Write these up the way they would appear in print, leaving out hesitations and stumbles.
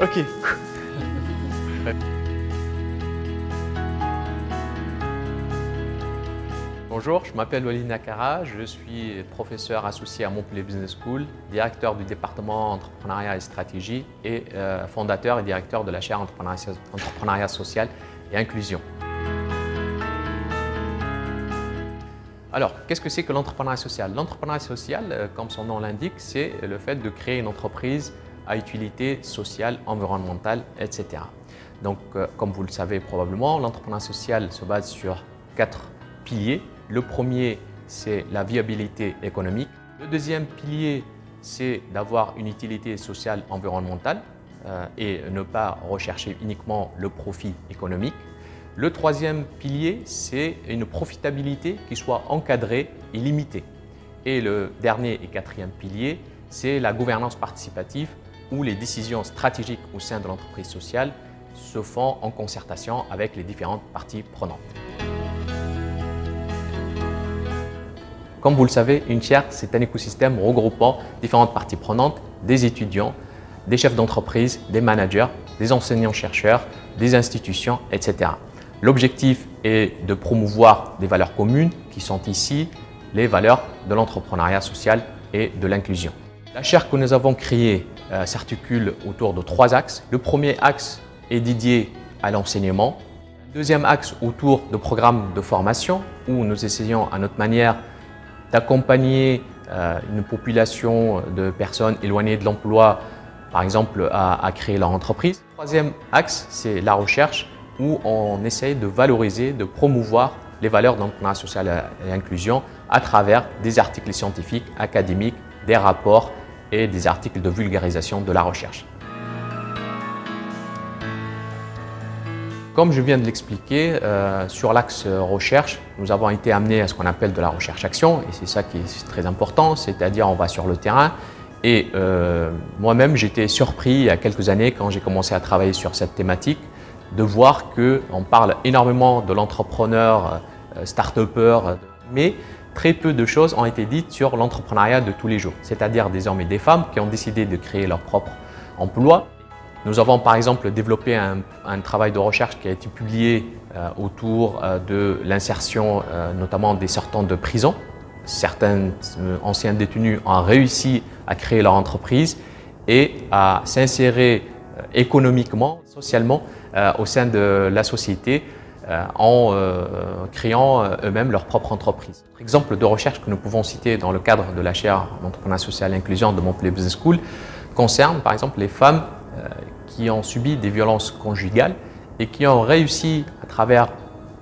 Ok. Bonjour, je m'appelle Walid Nakara, je suis professeur associé à Montpellier Business School, directeur du département entrepreneuriat et stratégie et fondateur et directeur de la chaire entrepreneuriat social et inclusion. Alors, qu'est-ce que c'est que l'entrepreneuriat social? L'entrepreneuriat social, comme son nom l'indique, c'est le fait de créer une entreprise à utilité sociale, environnementale, etc. Donc, comme vous le savez probablement, l'entrepreneuriat social se base sur 4 piliers. Le premier, c'est la viabilité économique. Le deuxième pilier, c'est d'avoir une utilité sociale environnementale et ne pas rechercher uniquement le profit économique. Le troisième pilier, c'est une profitabilité qui soit encadrée et limitée. Et le dernier et quatrième pilier, c'est la gouvernance participative où les décisions stratégiques au sein de l'entreprise sociale se font en concertation avec les différentes parties prenantes. Comme vous le savez, une chaire, c'est un écosystème regroupant différentes parties prenantes, des étudiants, des chefs d'entreprise, des managers, des enseignants-chercheurs, des institutions, etc. L'objectif est de promouvoir des valeurs communes qui sont ici les valeurs de l'entrepreneuriat social et de l'inclusion. La chaire que nous avons créée s'articule autour de 3 axes. Le premier axe est dédié à l'enseignement. Le deuxième axe autour de programmes de formation où nous essayons à notre manière d'accompagner une population de personnes éloignées de l'emploi, par exemple à créer leur entreprise. Le troisième axe, c'est la recherche où on essaye de valoriser, de promouvoir les valeurs de l'entrepreneuriat social et inclusion à travers des articles scientifiques, académiques, des rapports et des articles de vulgarisation de la recherche. Comme je viens de l'expliquer, sur l'axe recherche, nous avons été amenés à ce qu'on appelle de la recherche-action et c'est ça qui est très important, c'est-à-dire on va sur le terrain et moi-même j'étais surpris il y a quelques années quand j'ai commencé à travailler sur cette thématique de voir qu'on parle énormément de l'entrepreneur, start-upper, mais très peu de choses ont été dites sur l'entrepreneuriat de tous les jours, c'est-à-dire des hommes et des femmes qui ont décidé de créer leur propre emploi. Nous avons par exemple développé un travail de recherche qui a été publié autour de l'insertion notamment des sortants de prison. Certains anciens détenus ont réussi à créer leur entreprise et à s'insérer économiquement, socialement au sein de la société en créant eux-mêmes leur propre entreprise. Un exemple de recherche que nous pouvons citer dans le cadre de la chaire d'entrepreneuriat social et inclusion de Montpellier Business School concerne par exemple les femmes qui ont subi des violences conjugales et qui ont réussi à travers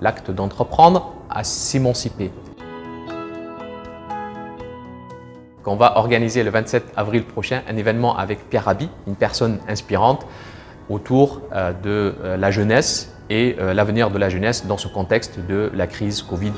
l'acte d'entreprendre à s'émanciper. On va organiser le 27 avril prochain un événement avec Pierre Rabhi, une personne inspirante autour de la jeunesse et l'avenir de la jeunesse dans ce contexte de la crise Covid.